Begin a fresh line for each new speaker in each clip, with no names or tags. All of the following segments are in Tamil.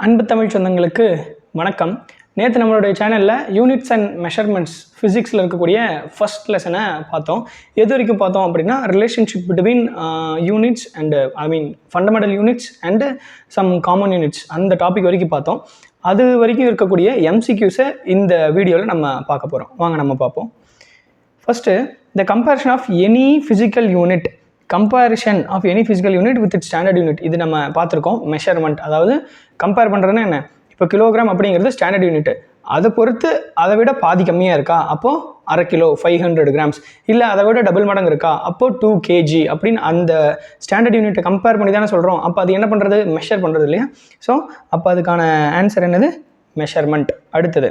அன்பு தமிழ் சொந்தங்களுக்கு வணக்கம். நேற்று நம்மளுடைய சேனலில் யூனிட்ஸ் அண்ட் மெஷர்மெண்ட்ஸ் ஃபிசிக்ஸில் இருக்கக்கூடிய ஃபர்ஸ்ட் லெசனை பார்த்தோம். எது வரைக்கும் பார்த்தோம் அப்படின்னா relationship between units and fundamental units and some common units அந்த டாபிக் வரைக்கும் பார்த்தோம். அது வரைக்கும் இருக்கக்கூடிய எம்சிக்யூஸை இந்த வீடியோவில் நம்ம பார்க்க போகிறோம். வாங்க நம்ம பார்ப்போம். First the comparison of any physical unit with it standard unit. இது நம்ம பார்த்துருக்கோம். மெஷர்மெண்ட், அதாவது கம்பேர் பண்ணுறதுன்னா என்ன, இப்போ கிலோகிராம் அப்படிங்கிறது ஸ்டாண்டர்ட் யூனிட், அதை பொறுத்து அதை விட பாதி கம்மியாக இருக்கா, அப்போது அரை கிலோ 500 கிராம்ஸ், இல்லை அதை விட டபுள் மடங்கு இருக்கா, அப்போது 2 kg அப்படின்னு அந்த ஸ்டாண்டர்ட் யூனிட்டை கம்பேர் பண்ணி தானே சொல்கிறோம். அப்போ அது என்ன பண்ணுறது, மெஷர் பண்ணுறது இல்லையா. ஸோ அப்போ அதுக்கான ஆன்சர் என்னது, மெஷர்மெண்ட். அடுத்தது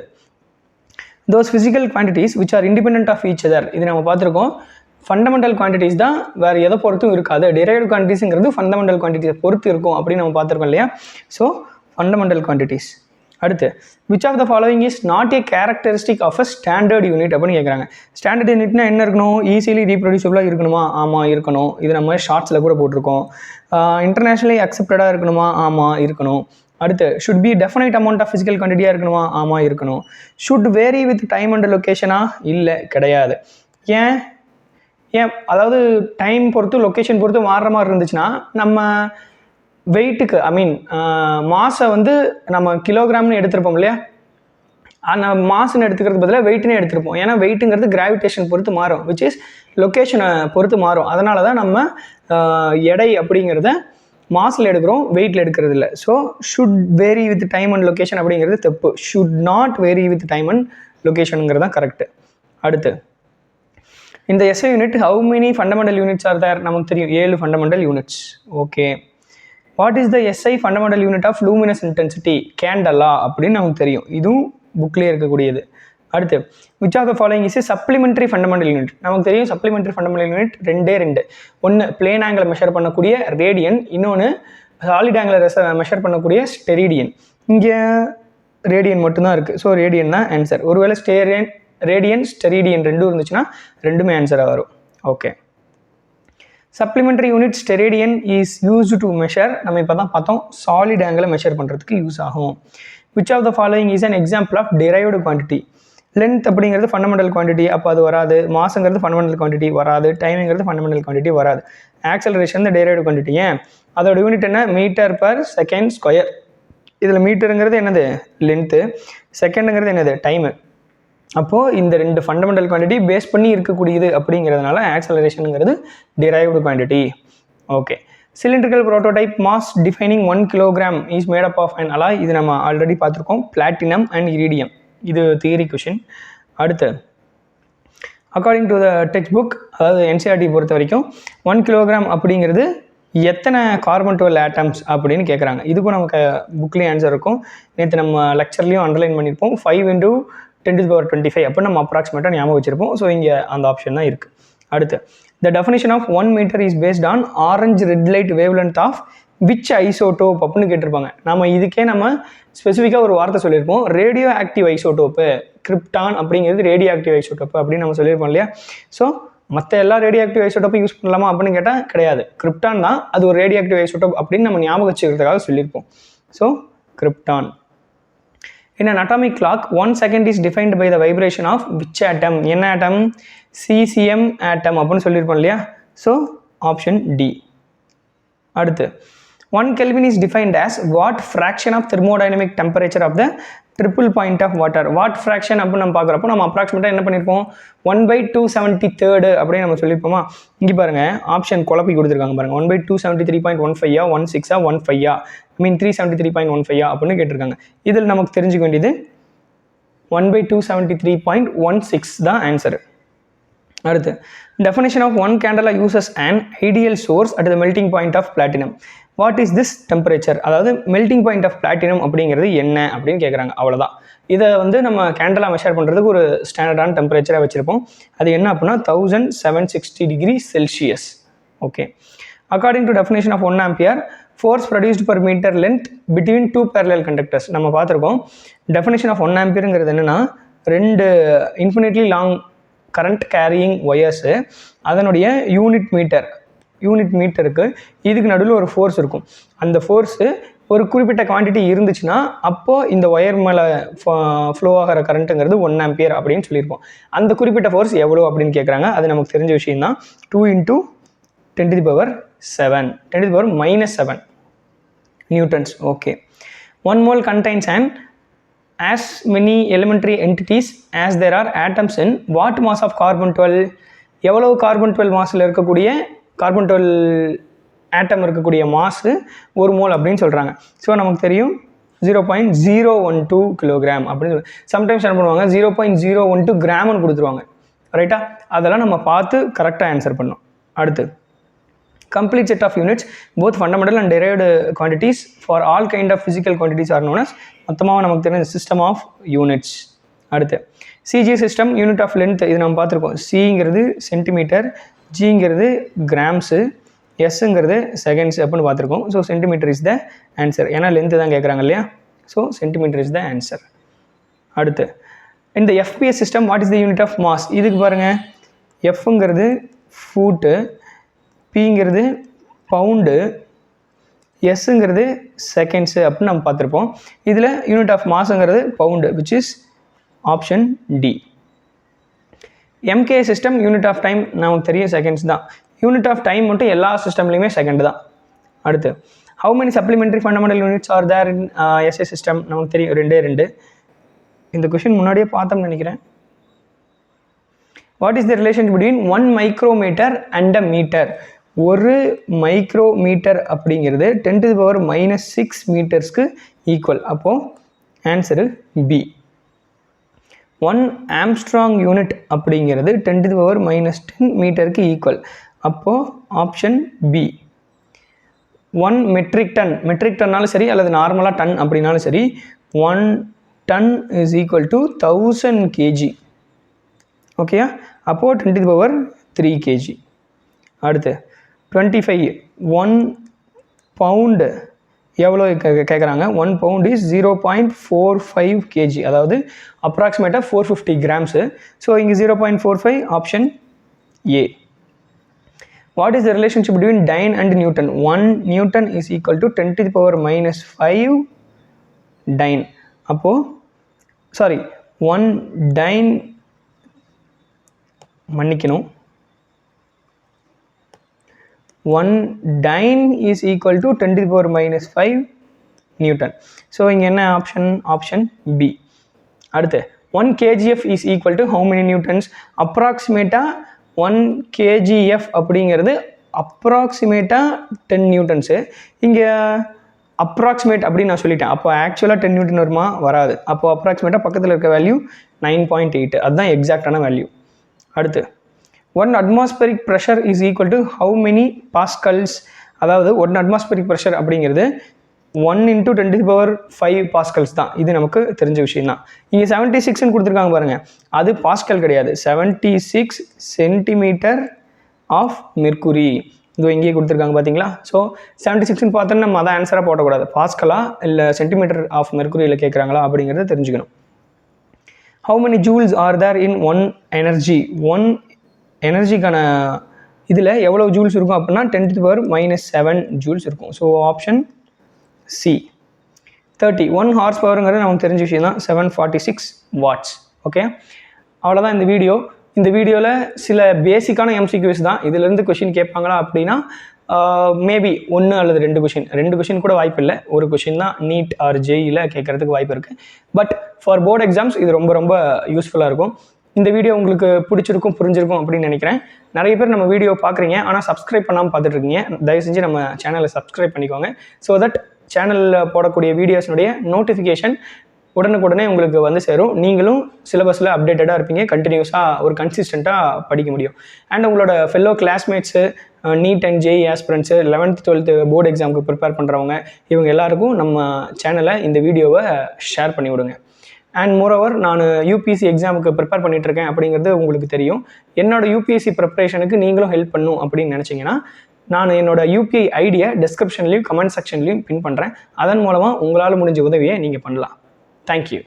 those physical quantities which are independent of each other. இது நம்ம பார்த்துருக்கோம். ஃபண்டமெண்டல் குவான்டிட்டிஸ் தான் வேறு எதை பொறுத்தும் இருக்காது. டிரைவ்டு குவான்டிட்டிஸுங்கிறது ஃபண்டமெண்டல் குவான்டிட்டியை பொறுத்து இருக்கும் அப்படின்னு நம்ம பார்த்துருக்கோம் இல்லையா. So fundamental quantities. அடுத்து which of the following is not a characteristic of a standard unit அப்படின்னு கேட்குறாங்க. ஸ்டாண்டர்ட் யூனிட்னா என்ன இருக்கணும், ஈஸிலி ரீப்ரொடியூசபிளாக இருக்கணுமா, ஆமாம் இருக்கணும். இது நம்ம ஷார்ட்ஸில் கூட போட்டிருக்கோம். இன்டர்நேஷ்னலி அக்செப்டடாக இருக்கணுமா, ஆமாம் இருக்கணும். அடுத்து should be definite amount of physical குவான்டிட்டியாக இருக்கணுமா, ஆமாம் இருக்கணும். Should vary with time and லொக்கேஷனா, இல்லை கிடையாது. ஏன், அதாவது டைம் பொறுத்து லொக்கேஷன் பொறுத்து மாறுற மாதிரி இருந்துச்சுன்னா நம்ம வெயிட்டுக்கு மாஸை வந்து நம்ம கிலோகிராம்னு எடுத்திருப்போம் இல்லையா. அந்த மாசுன்னு எடுத்துக்கிறது பதிலாக வெயிட்னே எடுத்திருப்போம். ஏன்னா வெயிட்டுங்கிறது கிராவிடேஷன் பொறுத்து மாறும், விச் இஸ் லொக்கேஷனை பொறுத்து மாறும். அதனால தான் நம்ம எடை அப்படிங்கிறத மாஸில் எடுக்கிறோம், வெயிட்டில் எடுக்கிறது இல்லை. So should vary with time and location அப்படிங்கிறது தப்பு. Should not vary with time and லொக்கேஷனுங்கிறது தான் கரெக்டு. அடுத்து இந்த SI unit how many fundamental units are there, நமக்கு தெரியும் 7 fundamental units. Okay, what is the SI fundamental unit of luminous intensity, candela அப்படின்னு நமக்கு தெரியும். இதுவும் புக்லேயே இருக்கக்கூடியது. அடுத்து which of the following is supplementary fundamental unit. நமக்கு தெரியும் சப்ளிமெண்ட்ரி ஃபண்டமெண்டல் யூனிட் ரெண்டு. ஒன்று பிளேன் ஆங்கிளை மெஷர் பண்ணக்கூடிய ரேடியன், இன்னொன்று சாலிட் ஆங்கிளை மெஷர் பண்ணக்கூடிய ஸ்டெரிடியன். இங்கே ரேடியன் மட்டும்தான் இருக்குது. ஸோ ரேடியன் தான் ஆன்சர். ஒருவேளை ரேடியன் ஸ்டெரிடியன் ரெண்டும் இருந்துச்சுன்னா ரெண்டுமே ஆன்சராக வரும். Okay, supplementary unit steradian is used to measure, நம்ம இப்போ தான் பார்த்தோம், சாலிட் ஆங்கிளை மெஷர் பண்ணுறதுக்கு யூஸ் ஆகும். Which of the following is an example of derived quantity. Length அப்படிங்கிறது ஃபண்டமெண்டல் குவான்டிட்டி, அப்போ அது வராது. மாசுங்கிறது ஃபண்டமெண்டல் குவான்டிட்டி வராது. டைமிங்கிறது ஃபண்டமெண்டல் குவான்டிட்டி வராது. Acceleration derived quantity. ஏன், அதோட யூனிட் என்ன, மீட்டர் பர் செகண்ட் ஸ்கொயர். இதில் மீட்டருங்கிறது என்னது, லென்த்து, செகண்டுங்கிறது என்னது, டைமு. அப்போது இந்த ரெண்டு ஃபண்டமெண்டல் குவான்டிட்டி பேஸ் பண்ணி இருக்கக்கூடியது அப்படிங்கிறதுனால ஆக்சலரேஷனுங்கிறது derived quantity. Okay, cylindrical prototype mass defining 1 kilogram is made up of and alloy. இது நம்ம ஆல்ரெடி பார்த்துருக்கோம், பிளாட்டினம் அண்ட் இரிடியம். இது தியரி கொஷின். அடுத்து according to the textbook, அதாவது NCERT பொறுத்த வரைக்கும் 1 கிலோகிராம் அப்படிங்கிறது எத்தனை கார்பன் 12 ஆட்டம்ஸ் அப்படின்னு கேட்குறாங்க. இதுக்கும் நமக்கு புக்லேயும் ஆன்சர் இருக்கும். நேற்று நம்ம லெக்சர்லேயும் அண்டர்லைன் பண்ணியிருப்போம். 5 × 10⁻25 அப்போ நம்ம அப்ராக்சிமேட்டாக ஞாபகம் வச்சுருப்போம். ஸோ இங்கே அந்த ஆப்ஷன் தான் இருக்குது. அடுத்து the definition of 1 metre is based on orange red light wavelength of which isotope அப்படின்னு கேட்டிருப்பாங்க. நம்ம இதுக்கே நம்ம ஸ்பெசிஃபிக்காக ஒரு வார்த்தை சொல்லியிருப்போம், ரேடியோ ஆக்டிவ் ஐசோடோப்பு. கிரிப்டான் அப்படிங்கிறது ரேடியோ ஆக்டிவ் ஐசோடோப்பு அப்படின்னு நம்ம சொல்லியிருப்போம் இல்லையா. ஸோ மற்ற எல்லா ரேடியோ ஆக்டிவ் ஐசோடோப்பும் யூஸ் பண்ணலாமா அப்படின்னு கேட்டால் கிடையாது. கிரிப்டான் தான் அது ஒரு ரேடியோ ஆக்டிவ் ஐசோடோப் அப்படின்னு நம்ம ஞாபகம் வச்சுக்கிறதுக்காக சொல்லியிருப்போம். So krypton. In an atomic clock, 1 second is defined by the vibration of which atom? என்ன atom? cesium atom அப்படின்னு சொல்லியிருப்போம் இல்லையா. So option D. அடுத்து 1 Kelvin is defined as what fraction of thermodynamic temperature of the triple point of water. What fraction அப்படின்னு நம்ம பார்க்குறப்போ நம்ம அப்ராக்சிமேட்டாக என்ன பண்ணியிருப்போம், 1/273 அப்படின்னு நம்ம சொல்லியிருப்போமா. இங்கே பாருங்கள், ஆப்ஷன் குழப்பி கொடுத்துருக்காங்க பாருங்கள். 1/273.15 16 15 373.15 அப்படின்னு கேட்டிருக்காங்க. இதில் நமக்கு தெரிஞ்சுக்க வேண்டியது 1/273.16 தான் ஆன்சரு. அடுத்து definition of 1 candela uses an ideal source at the melting point of platinum. What is this temperature, அதாவது மெல்டிங் பாயிண்ட் ஆஃப் பிளாட்டினம் அப்படிங்கிறது என்ன அப்படின்னு கேட்குறாங்க. அவ்வளோதான். இதை வந்து நம்ம கேண்டலா மெஷர் பண்ணுறதுக்கு ஒரு ஸ்டாண்டர்டான டெம்பரேச்சராக வச்சுருப்போம். அது என்ன அப்படின்னா 1760 degree Celsius. Okay, according to definition of 1 ampere force produced per metre length between 2 parallel conductors. நம்ம பார்த்துருக்கோம். டெஃபினேஷன் ஆஃப் 1 ஆம்பியருங்கிறது என்னென்னா, 2 infinitely long current carrying wires, அதனுடைய யூனிட் மீட்டருக்கு இதுக்கு நடுவில் ஒரு ஃபோர்ஸ் இருக்கும். அந்த ஃபோர்ஸு ஒரு குறிப்பிட்ட குவான்டிட்டி இருந்துச்சுன்னா அப்போது இந்த ஒயர் மேலே ஃப்ளோ ஆகிற கரண்ட்டுங்கிறது 1 ஆம்பியர் அப்படின்னு சொல்லியிருப்போம். அந்த குறிப்பிட்ட ஃபோர்ஸ் எவ்வளோ அப்படின்னு கேட்குறாங்க. அது நமக்கு தெரிஞ்ச விஷயம் தான். 2 × 10⁻7 10⁻⁻7 Newton's. Okay. 1 mole contains as many elementary entities as there are atoms in what mass of carbon 12? எவ்வளவு கார்பன் 12 மாஸில் இருக்கக்கூடிய கார்பன் 12 ஆட்டம் இருக்கக்கூடிய மாசு 1 மோல் அப்படின்னு சொல்கிறாங்க. ஸோ நமக்கு தெரியும் 0.012 கிலோகிராம் அப்படின்னு சொல்லி. சம்டைம்ஸ் என்ன பண்ணுவாங்க 0.012 கிராம்னு கொடுத்துருவாங்க. ரைட்டா? அதெல்லாம் நம்ம பார்த்து கரெக்டாக ஆன்சர் பண்ணோம். அடுத்து complete set of units both fundamental and derived quantities for all kind of physical quantities are known as மொத்தமாக நமக்கு தெரிஞ்ச system of units. அடுத்து CG system unit of length இது நம்ம பார்த்துருக்கோம். Cங்கிறது சென்டிமீட்டர், Gங்கிறது கிராம்ஸு, Sங்கிறது செகண்ட்ஸ் அப்படின்னு பார்த்துருக்கோம். So centimetre is the answer. ஏன்னா லென்த்து தான் கேட்குறாங்க இல்லையா? So centimetre is the answer. அடுத்து இந்த FPS system what is the unit of mass? இதுக்கு பாருங்கள், Fங்கிறது ஃபூட்டு, Pங்கிறது பவுண்டு, Sங்கிறது செகண்ட்ஸு அப்படின்னு நம்ம பார்த்துருப்போம். இதில் யூனிட் ஆஃப் மாஸுங்கிறது pound which is option D. MK system unit of time நமக்கு தெரியும் செகண்ட்ஸ் தான். யூனிட் ஆஃப் டைம் மட்டும் எல்லா சிஸ்டம்லேயுமே செகண்ட் தான். அடுத்து how many supplementary fundamental units are there in SA system? நமக்கு தெரியும் 2. இந்த கொஷின் முன்னாடியே பார்த்தோம்னு நினைக்கிறேன். What is the relation between 1 micrometre and a metre? ஒரு மைக்ரோமீட்டர் அப்படிங்கிறது 10⁻⁻6 மீட்டர்ஸ்க்கு ஈக்குவல். அப்போது ஆன்சரு பி. 1 ஆம்ஸ்ட்ராங் யூனிட் அப்படிங்கிறது 10⁻⁻10 மீட்டருக்கு ஈக்குவல். அப்போது ஆப்ஷன் பி. 1 மெட்ரிக் டன்னாலும் சரி அல்லது நார்மலாக டன் அப்படின்னாலும் சரி 1 ton is equal to 1000 kg. ஓகேயா? அப்போது 10⁻3 kg. அடுத்து 25 1 பவுண்டு எவ்வளோ கேட்குறாங்க? 1 பவுண்ட் இஸ் 0.45 kg, அதாவது அப்ராக்சிமேட்டாக 450 கிராம்ஸு. ஸோ இங்கே 0.45 option A. What is the relationship between dyne and newton? 1 newton is equal to 10⁻⁻5 dyne. அப்போது 1 டைன் மன்னிக்கணும் 1 dyne is equal to 10⁻⁻5 newton. So இங்கே என்ன ஆப்ஷன்? Option B. அடுத்து 1 kgf is equal to how many newtons? அப்ராக்சிமேட்டாக 1 kgf அப்படிங்கிறது அப்ராக்சிமேட்டாக 10 நியூட்டன்ஸு. இங்கே அப்ராக்சிமேட் அப்படின்னு நான் சொல்லிட்டேன். அப்போ ஆக்சுவலாக 10 நியூட்டன் வருமா? வராது. அப்போது அப்ராக்சிமேட்டாக பக்கத்தில் இருக்க வேல்யூ 9.8, அதுதான் எக்ஸாக்டான வேல்யூ. அடுத்து 1 atmospheric pressure is equal to how many pascals? அதாவது 1 atmospheric pressure அப்படிங்கிறது 1 × 10⁵ பாஸ்கல்ஸ் தான். இது நமக்கு தெரிஞ்ச விஷயம் தான். இங்கே 76ன்னு கொடுத்துருக்காங்க பாருங்கள், அது பாஸ்கல் கிடையாது, 76 சென்டிமீட்டர் ஆஃப் மெர்க்குரி. இது இங்கேயே கொடுத்துருக்காங்க பார்த்தீங்களா? ஸோ 76ன்னு பார்த்தோன்னா நம்ம அதை ஆன்சராக போடக்கூடாது. பாஸ்கலா இல்லை சென்டிமீட்டர் ஆஃப் மெர்க்குரியில் கேட்குறாங்களா அப்படிங்கிறத தெரிஞ்சுக்கணும். How many joules are there in 1 energy? 1 எனர்ஜிக்கான இதில் எவ்வளோ ஜூல்ஸ் இருக்கும் அப்படின்னா 10⁻⁻7 ஜூல்ஸ் இருக்கும். So option C. 30 1 ஹார்ஸ் பவருங்கிறது நமக்கு தெரிஞ்ச விஷயம் தான், 746 வாட்ஸ். ஓகே, அவ்வளோதான் இந்த வீடியோ. இந்த வீடியோவில் சில பேசிக்கான MCQs தான். இதிலேருந்து கொஷின் கேட்பாங்களா அப்படின்னா மேபி 1 அல்லது 2 கொஷின் கூட வாய்ப்பு இல்லை. ஒரு கொஷின் தான் நீட் ஆர் ஜேஇயில் கேட்குறதுக்கு வாய்ப்பு இருக்குது. பட் ஃபார் போர்டு எக்ஸாம்ஸ் இது ரொம்ப ரொம்ப யூஸ்ஃபுல்லாக இருக்கும். இந்த வீடியோ உங்களுக்கு பிடிச்சிருக்கும், புரிஞ்சிருக்கும் அப்படின்னு நினைக்கிறேன். நிறைய பேர் நம்ம வீடியோ பார்க்குறீங்க, ஆனால் சப்ஸ்கிரைப் பண்ணாமல் பார்த்துட்டு இருக்கீங்க. தயவு செஞ்சு நம்ம சேனலை சப்ஸ்கிரைப் பண்ணிக்கோங்க. ஸோ தட் சேனலில் போடக்கூடிய வீடியோஸ்னுடைய நோட்டிஃபிகேஷன் உடனுக்குடனே உங்களுக்கு வந்து சேரும். நீங்களும் சிலபஸில் அப்டேட்டடாக இருப்பீங்க, கண்டினியூஸாக ஒரு கன்சிஸ்டண்ட்டாக படிக்க முடியும். அண்ட் உங்களோட fellow classmates, NEET and JEE aspirants, 11th 12th board எக்ஸாமுக்கு ப்ரிப்பேர் பண்ணுறவங்க, இவங்க எல்லாருக்கும் நம்ம சேனலை இந்த வீடியோவை ஷேர் பண்ணி விடுங்க. அண்ட் மோரோவர் நான் யூபிஎஸ்சி எக்ஸாமுக்கு ப்ரிப்பேர் பண்ணிகிட்ருக்கேன் அப்படிங்கிறது உங்களுக்கு தெரியும். என்னோடய யூபிஎஸ்சி ப்ரிப்பரேஷனுக்கு நீங்களும் ஹெல்ப் பண்ணணும் அப்படின்னு நினச்சிங்கன்னா நான் என்னோட UPI ஐடியை டிஸ்கிரிப்ஷன்லையும் கமெண்ட் செக்ஷன்லையும் பின் பண்ணுறேன். அதன் மூலமாக உங்களால் முடிஞ்ச உதவியை நீங்கள் பண்ணலாம். தேங்க்யூ.